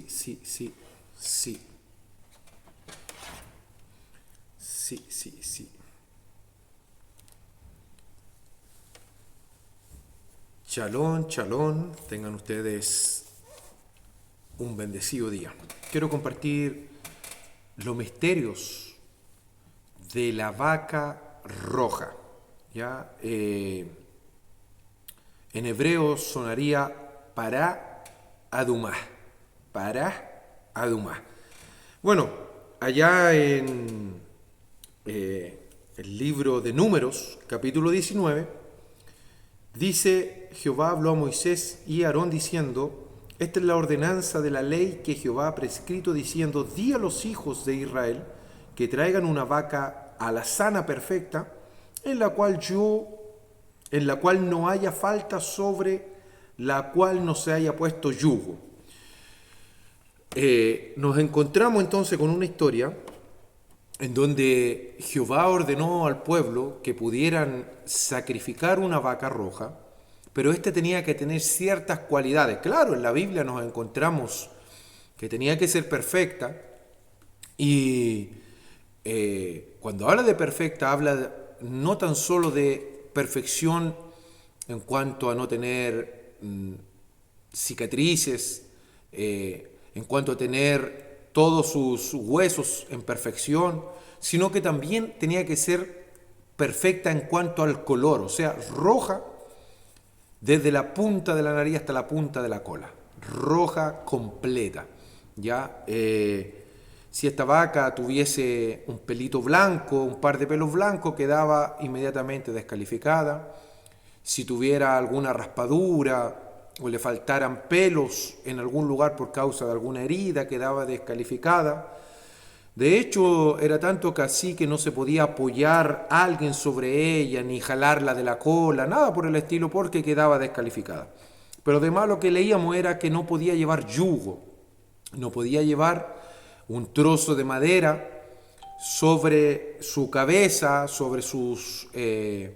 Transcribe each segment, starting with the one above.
sí. Sí. Shalom, shalom. Tengan ustedes un bendecido día. Quiero compartir los misterios de la vaca roja. ¿Ya? En hebreo sonaría para Adumá. Bueno, allá en el libro de Números, capítulo 19, dice: Jehová habló a Moisés y a Aarón diciendo: esta es la ordenanza de la ley que Jehová ha prescrito, diciendo: di a los hijos de Israel que traigan una vaca alazana perfecta, en la cual no haya falta, sobre la cual no se haya puesto yugo. Nos encontramos entonces con una historia en donde Jehová ordenó al pueblo que pudieran sacrificar una vaca roja, pero éste tenía que tener ciertas cualidades. Claro, en la Biblia nos encontramos que tenía que ser perfecta, y cuando habla de perfecta, habla no tan solo de perfección en cuanto a no tener cicatrices, en cuanto a tener todos sus huesos en perfección, sino que también tenía que ser perfecta en cuanto al color, o sea, roja desde la punta de la nariz hasta la punta de la cola, roja completa. ¿Ya? Si esta vaca tuviese un pelito blanco, un par de pelos blancos, quedaba inmediatamente descalificada. Si tuviera alguna raspadura o le faltaran pelos en algún lugar por causa de alguna herida, quedaba descalificada. De hecho, era tanto que así que no se podía apoyar a alguien sobre ella, ni jalarla de la cola, nada por el estilo, porque quedaba descalificada. Pero además lo que leíamos era que no podía llevar yugo, no podía llevar un trozo de madera sobre su cabeza, sobre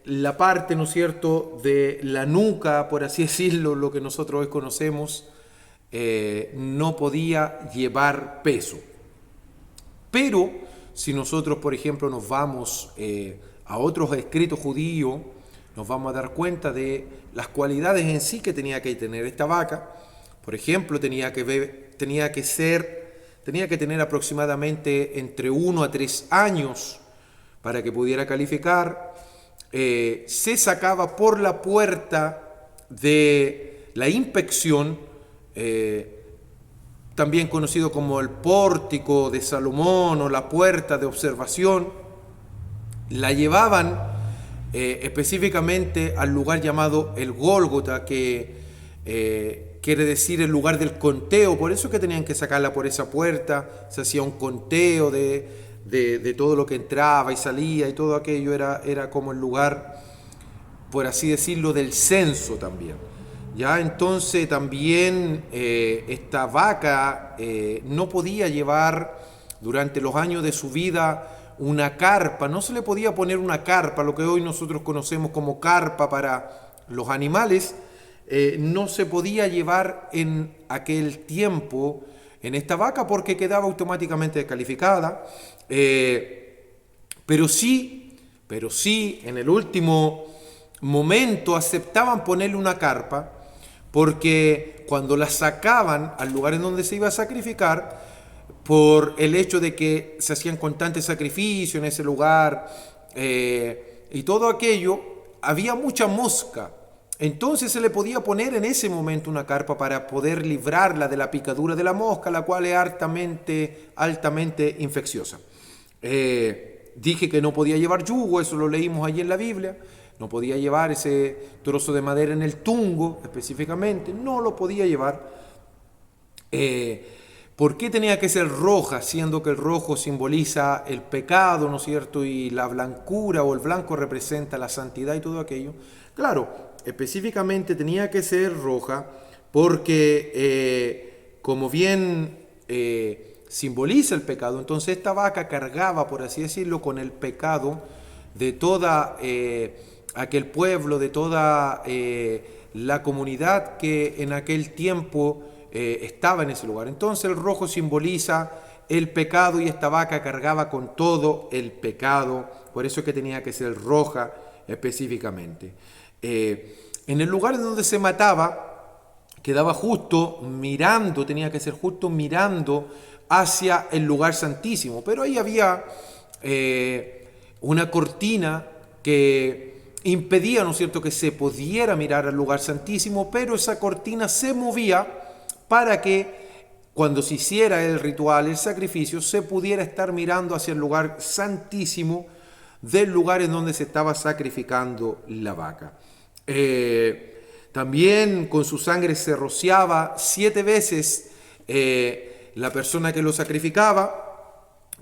la parte, ¿no es cierto?, de la nuca, por así decirlo, lo que nosotros hoy conocemos. No podía llevar peso. Pero si nosotros, por ejemplo, nos vamos a otros escritos judíos, nos vamos a dar cuenta de las cualidades en sí que tenía que tener esta vaca. Por ejemplo, tenía que tener aproximadamente entre 1 a 3 años para que pudiera calificar. Se sacaba por la puerta de la inspección, también conocido como el pórtico de Salomón o la puerta de observación. La llevaban específicamente al lugar llamado el Gólgota, que quiere decir el lugar del conteo. Por eso que tenían que sacarla por esa puerta. Se hacía un conteo de todo lo que entraba y salía, y todo aquello era como el lugar, por así decirlo, del censo también. Ya, entonces también esta vaca no podía llevar durante los años de su vida una carpa. No se le podía poner una carpa, lo que hoy nosotros conocemos como carpa para los animales. No se podía llevar en aquel tiempo en esta vaca porque quedaba automáticamente descalificada. Pero sí, en el último momento aceptaban ponerle una carpa, porque cuando la sacaban al lugar en donde se iba a sacrificar, por el hecho de que se hacían constantes sacrificios en ese lugar y todo aquello, había mucha mosca. Entonces se le podía poner en ese momento una carpa para poder librarla de la picadura de la mosca, la cual es altamente infecciosa. Dije que no podía llevar yugo, eso lo leímos allí en la Biblia. No podía llevar ese trozo de madera en el tungo, específicamente, no lo podía llevar. ¿Por qué tenía que ser roja, siendo que el rojo simboliza el pecado, ¿no es cierto? Y la blancura o el blanco representa la santidad y todo aquello. Claro, específicamente tenía que ser roja porque, como bien simboliza el pecado, entonces esta vaca cargaba, por así decirlo, con el pecado de toda aquel pueblo, de toda la comunidad que en aquel tiempo estaba en ese lugar. Entonces el rojo simboliza el pecado y esta vaca cargaba con todo el pecado, por eso es que tenía que ser roja específicamente. En el lugar donde se mataba, quedaba justo mirando, tenía que ser justo mirando hacia el lugar santísimo, pero ahí había una cortina que impedía, ¿no es cierto?, que se pudiera mirar al lugar santísimo, pero esa cortina se movía para que cuando se hiciera el ritual, el sacrificio, se pudiera estar mirando hacia el lugar santísimo del lugar en donde se estaba sacrificando la vaca. También con su sangre se rociaba 7 veces la persona que lo sacrificaba.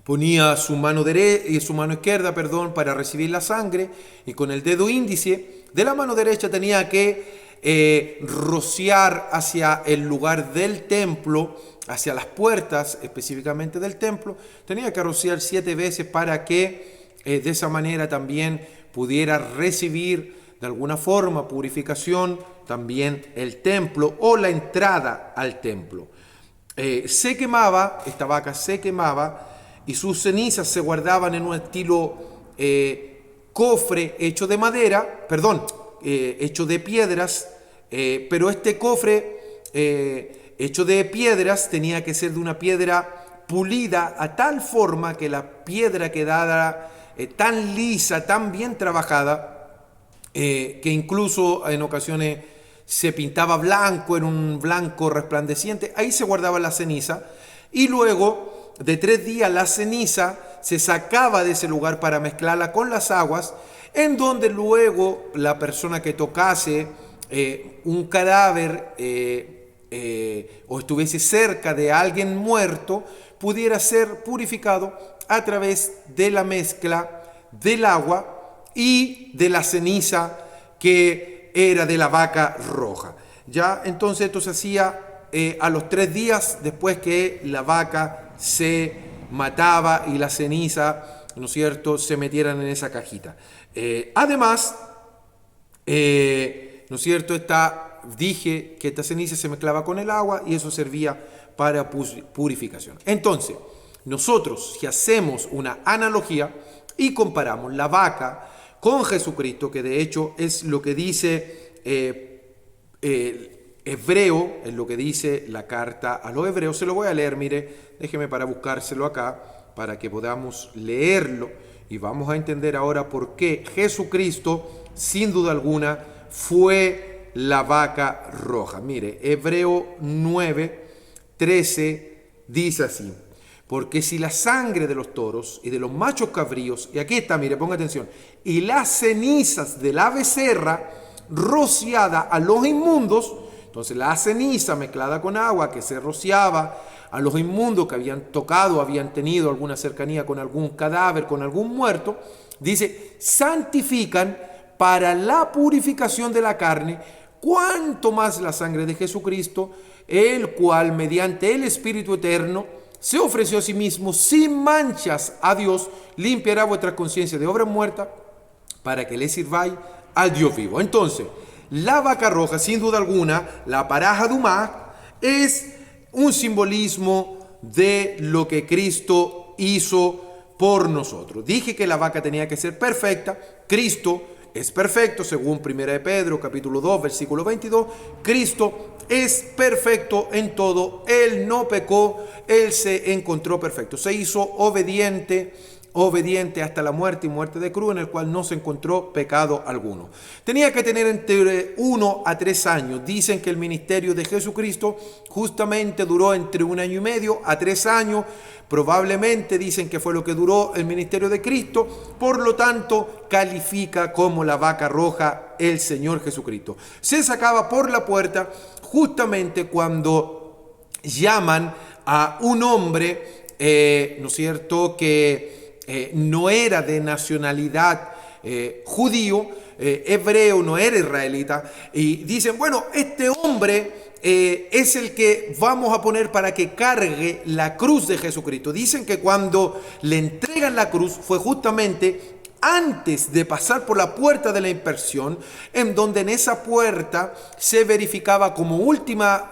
Ponía su mano derecha y su mano izquierda, para recibir la sangre, y con el dedo índice de la mano derecha tenía que rociar hacia el lugar del templo, hacia las puertas específicamente del templo. Tenía que rociar 7 veces para que de esa manera también pudiera recibir de alguna forma purificación también el templo o la entrada al templo. Se quemaba, esta vaca se quemaba, y sus cenizas se guardaban en un estilo cofre hecho de madera, hecho de piedras, pero este cofre hecho de piedras tenía que ser de una piedra pulida a tal forma que la piedra quedara tan lisa, tan bien trabajada, que incluso en ocasiones se pintaba blanco, en un blanco resplandeciente. Ahí se guardaba la ceniza, y luego de 3 días la ceniza se sacaba de ese lugar para mezclarla con las aguas, en donde luego la persona que tocase un cadáver o estuviese cerca de alguien muerto pudiera ser purificado a través de la mezcla del agua y de la ceniza que era de la vaca roja. Ya entonces esto se hacía a los 3 días después que la vaca se mataba y la ceniza, ¿no es cierto?, se metieran en esa cajita. Además, ¿no es cierto?, dije que esta ceniza se mezclaba con el agua y eso servía para purificación. Entonces, nosotros si hacemos una analogía y comparamos la vaca con Jesucristo, que de hecho es lo que dice Hebreo, es lo que dice la carta a los hebreos. Se lo voy a leer, mire, déjeme para buscárselo acá, para que podamos leerlo, y vamos a entender ahora por qué Jesucristo, sin duda alguna, fue la vaca roja. Mire, Hebreo 9:13 dice así: porque si la sangre de los toros y de los machos cabríos, y aquí está, mire, ponga atención, y las cenizas de la becerra rociada a los inmundos, entonces la ceniza mezclada con agua que se rociaba a los inmundos que habían tocado, habían tenido alguna cercanía con algún cadáver, con algún muerto, dice, santifican para la purificación de la carne, cuanto más la sangre de Jesucristo, el cual mediante el Espíritu Eterno se ofreció a sí mismo sin manchas a Dios, limpiará vuestra conciencia de obra muerta para que le sirváis al Dios vivo. Entonces, la vaca roja, sin duda alguna, la paraja dumá, es un simbolismo de lo que Cristo hizo por nosotros. Dije que la vaca tenía que ser perfecta. Cristo es perfecto, según 1 de Pedro, capítulo 2, versículo 22. Cristo es perfecto en todo. Él no pecó, Él se encontró perfecto. Se hizo obediente hasta la muerte y muerte de cruz, en el cual no se encontró pecado alguno. Tenía que tener entre 1 a 3 años. Dicen que el ministerio de Jesucristo justamente duró entre 1 año y medio a 3 años. Probablemente dicen que fue lo que duró el ministerio de Cristo. Por lo tanto, califica como la vaca roja el Señor Jesucristo. Se sacaba por la puerta justamente cuando llaman a un hombre, ¿no es cierto?, que no era de nacionalidad judío, hebreo, no era israelita, y dicen, bueno, este hombre es el que vamos a poner para que cargue la cruz de Jesucristo. Dicen que cuando le entregan la cruz fue justamente antes de pasar por la puerta de la inspección, en donde en esa puerta se verificaba como última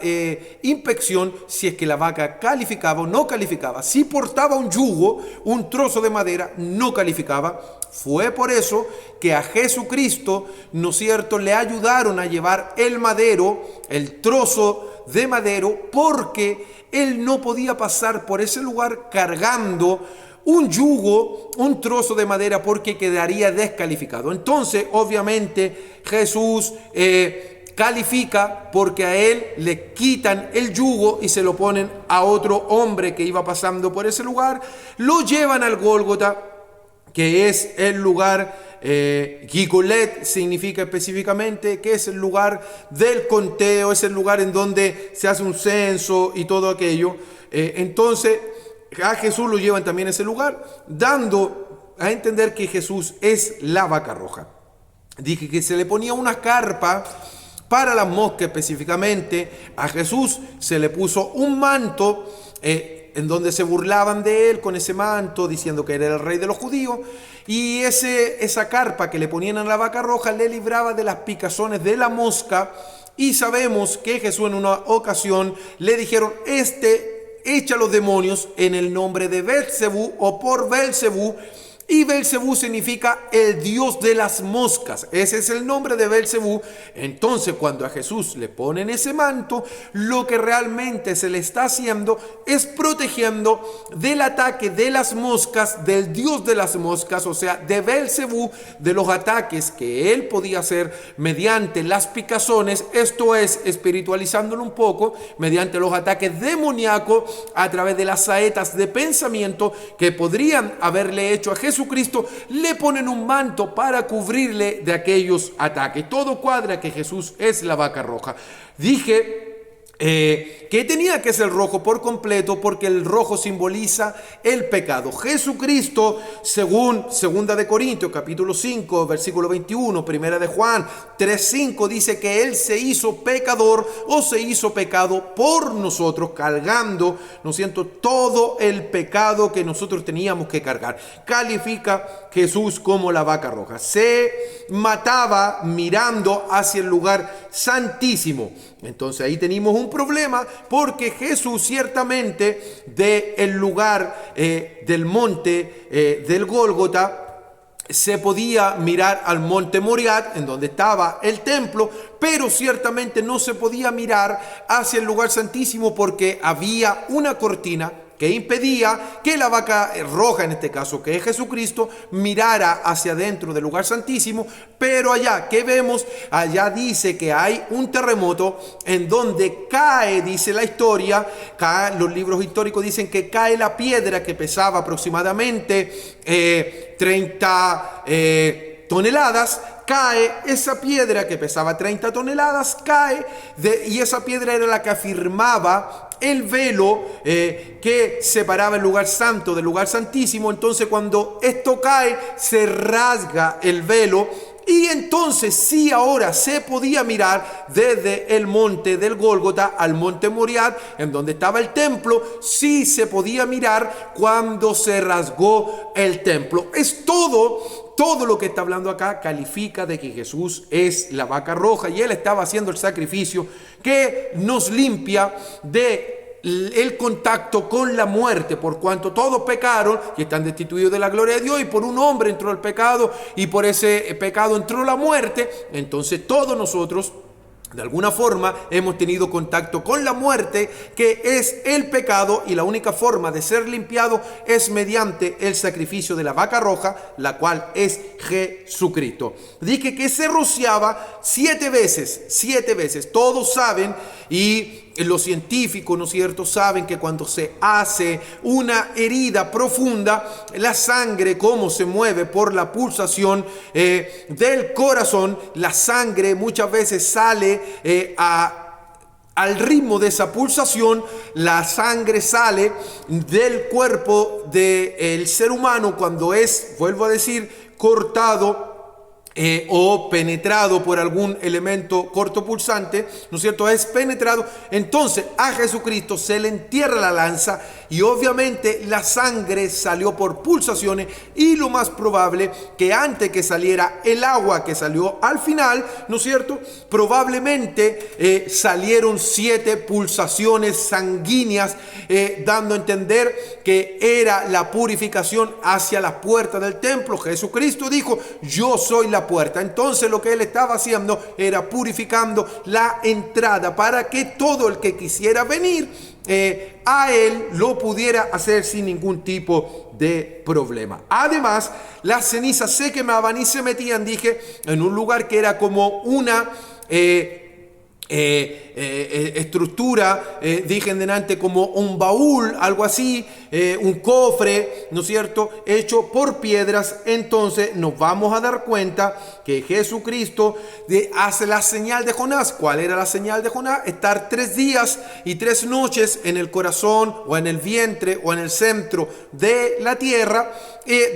inspección si es que la vaca calificaba o no calificaba. Si portaba un yugo, un trozo de madera, no calificaba. Fue por eso que a Jesucristo, ¿no es cierto?, le ayudaron a llevar el madero, el trozo de madero, porque él no podía pasar por ese lugar cargando un yugo, un trozo de madera, porque quedaría descalificado. Entonces, obviamente, Jesús califica porque a él le quitan el yugo y se lo ponen a otro hombre que iba pasando por ese lugar. Lo llevan al Gólgota, que es el lugar, Gigolet significa específicamente que es el lugar del conteo, es el lugar en donde se hace un censo y todo aquello. Entonces, a Jesús lo llevan también a ese lugar, dando a entender que Jesús es la vaca roja. Dije que se le ponía una carpa para las moscas específicamente. A Jesús se le puso un manto en donde se burlaban de él con ese manto, diciendo que era el rey de los judíos. Y esa carpa que le ponían a la vaca roja le libraba de las picazones de la mosca. Y sabemos que Jesús en una ocasión le dijeron: echa los demonios en el nombre de Belcebú o por Belcebú. Y Belcebú significa el dios de las moscas. Ese es el nombre de Belcebú. Entonces, cuando a Jesús le ponen ese manto, lo que realmente se le está haciendo es protegiendo del ataque de las moscas, del dios de las moscas, o sea, de Belcebú, de los ataques que él podía hacer mediante las picazones. Esto es, espiritualizándolo un poco, mediante los ataques demoníacos a través de las saetas de pensamiento que podrían haberle hecho a Jesucristo. Le ponen un manto para cubrirle de aquellos ataques. Todo cuadra que Jesús es la vaca roja. Dije que tenía que ser rojo por completo, porque el rojo simboliza el pecado. Jesucristo, según 2 de Corintios capítulo 5 versículo 21, 1 de Juan 3:5, dice que él se hizo pecador o se hizo pecado por nosotros, cargando, ¿no siento?, todo el pecado que nosotros teníamos que cargar. Califica Jesús como la vaca roja. Se mataba mirando hacia el lugar santísimo. Entonces ahí tenemos un problema, porque Jesús ciertamente del lugar del monte del Gólgota se podía mirar al monte Moriat, en donde estaba el templo, pero ciertamente no se podía mirar hacia el lugar santísimo porque había una cortina que impedía que la vaca roja, en este caso que es Jesucristo, mirara hacia adentro del lugar santísimo. Pero allá, ¿qué vemos? Allá dice que hay un terremoto en donde cae, dice la historia, los libros históricos dicen que cae la piedra que pesaba aproximadamente 30 toneladas. Cae esa piedra que pesaba 30 toneladas, y esa piedra era la que afirmaba el velo que separaba el lugar santo del lugar santísimo. Entonces, cuando esto cae, se rasga el velo. Y entonces sí, ahora se podía mirar desde el monte del Gólgota al monte Moriat, en donde estaba el templo. Sí se podía mirar cuando se rasgó el templo. Es todo lo que está hablando acá califica de que Jesús es la vaca roja, y él estaba haciendo el sacrificio que nos limpia de el contacto con la muerte, por cuanto todos pecaron y están destituidos de la gloria de Dios, y por un hombre entró el pecado, y por ese pecado entró la muerte. Entonces todos nosotros de alguna forma hemos tenido contacto con la muerte, que es el pecado, y la única forma de ser limpiado es mediante el sacrificio de la vaca roja, la cual es Jesucristo. Dije que se rociaba 7 veces. Todos saben, y los científicos, ¿no es cierto?, saben que cuando se hace una herida profunda, la sangre, como se mueve por la pulsación del corazón, la sangre muchas veces sale al ritmo de esa pulsación. La sangre sale del cuerpo del ser humano cuando es, vuelvo a decir, cortado o penetrado por algún elemento cortopulsante, ¿no es cierto? Es penetrado, entonces a Jesucristo se le entierra la lanza y obviamente la sangre salió por pulsaciones, y lo más probable que antes que saliera el agua que salió al final, ¿no es cierto?, probablemente salieron 7 pulsaciones sanguíneas, dando a entender que era la purificación hacia la puerta del templo. Jesucristo dijo: yo soy la puerta. Entonces lo que él estaba haciendo era purificando la entrada para que todo el que quisiera venir a él lo pudiera hacer sin ningún tipo de problema. Además, las cenizas se quemaban y se metían, dije, en un lugar que era como una estructura, dije en delante, como un baúl, algo así, un cofre, ¿no es cierto?, hecho por piedras. Entonces nos vamos a dar cuenta que Jesucristo hace la señal de Jonás. ¿Cuál era la señal de Jonás? Estar 3 días y 3 noches en el corazón o en el vientre o en el centro de la tierra,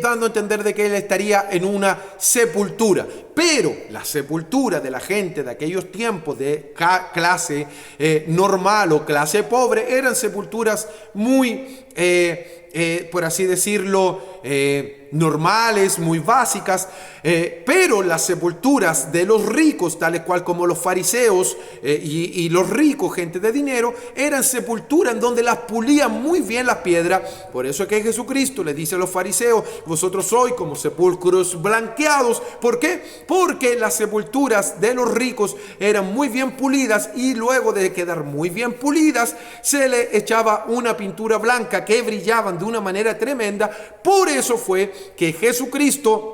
dando a entender de que él estaría en una sepultura. Pero la sepultura de la gente de aquellos tiempos de clase normal o clase pobre eran sepulturas muy, por así decirlo, normales, muy básicas, pero las sepulturas de los ricos, tales cual como los fariseos y los ricos, gente de dinero, eran sepulturas en donde las pulían muy bien las piedras. Por eso es que Jesucristo le dice a los fariseos: vosotros sois como sepulcros blanqueados. ¿Por qué? Porque las sepulturas de los ricos eran muy bien pulidas, y luego de quedar muy bien pulidas se le echaba una pintura blanca que brillaban de una manera tremenda. Por eso fue que Jesucristo,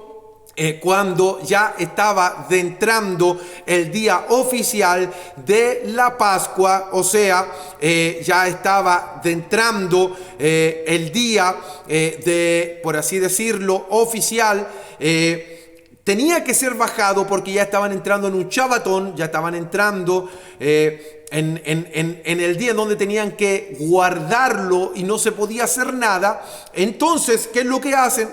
cuando ya estaba entrando el día oficial de la Pascua, o sea, ya estaba entrando el día de, por así decirlo, oficial, tenía que ser bajado, porque ya estaban entrando en un Shabbatón, ya estaban entrando en el día en donde tenían que guardarlo y no se podía hacer nada. Entonces, ¿qué es lo que hacen?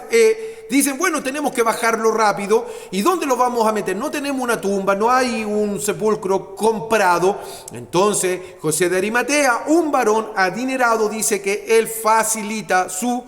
Dicen: bueno, tenemos que bajarlo rápido. ¿Y dónde lo vamos a meter? No tenemos una tumba, no hay un sepulcro comprado. Entonces José de Arimatea, un varón adinerado, dice que él facilita su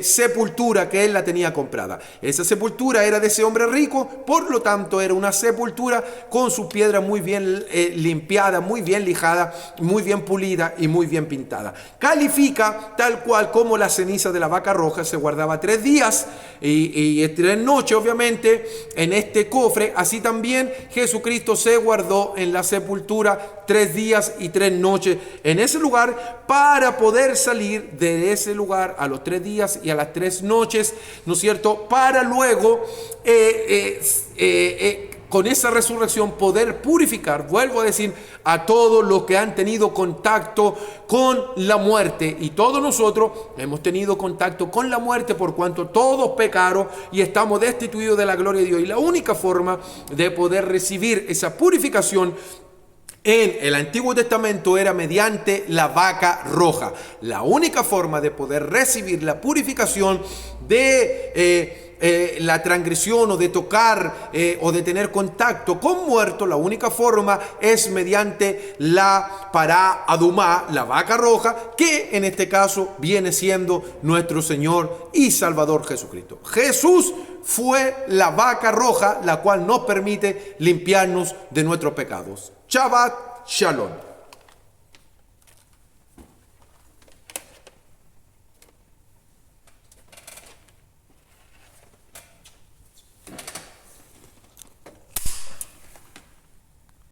sepultura, que él la tenía comprada. Esa sepultura era de ese hombre rico, por lo tanto era una sepultura con su piedra muy bien limpiada, muy bien lijada, muy bien pulida y muy bien pintada. Califica tal cual como la ceniza de la vaca roja. Se guardaba 3 días y 3 noches, obviamente, en este cofre. Así también Jesucristo se guardó en la sepultura 3 días y 3 noches en ese lugar, para poder salir de ese lugar a los 3 días y a las 3 noches, ¿no es cierto?, para luego con esa resurrección poder purificar, vuelvo a decir, a todos los que han tenido contacto con la muerte. Y todos nosotros hemos tenido contacto con la muerte, por cuanto todos pecaron y estamos destituidos de la gloria de Dios. Y la única forma de poder recibir esa purificación en el Antiguo Testamento era mediante la vaca roja. La única forma de poder recibir la purificación de la transgresión, o de tocar o de tener contacto con muertos, la única forma es mediante la pará adumá, la vaca roja, que en este caso viene siendo nuestro Señor y Salvador Jesucristo. Jesús fue la vaca roja, la cual nos permite limpiarnos de nuestros pecados. Shabbat Shalom.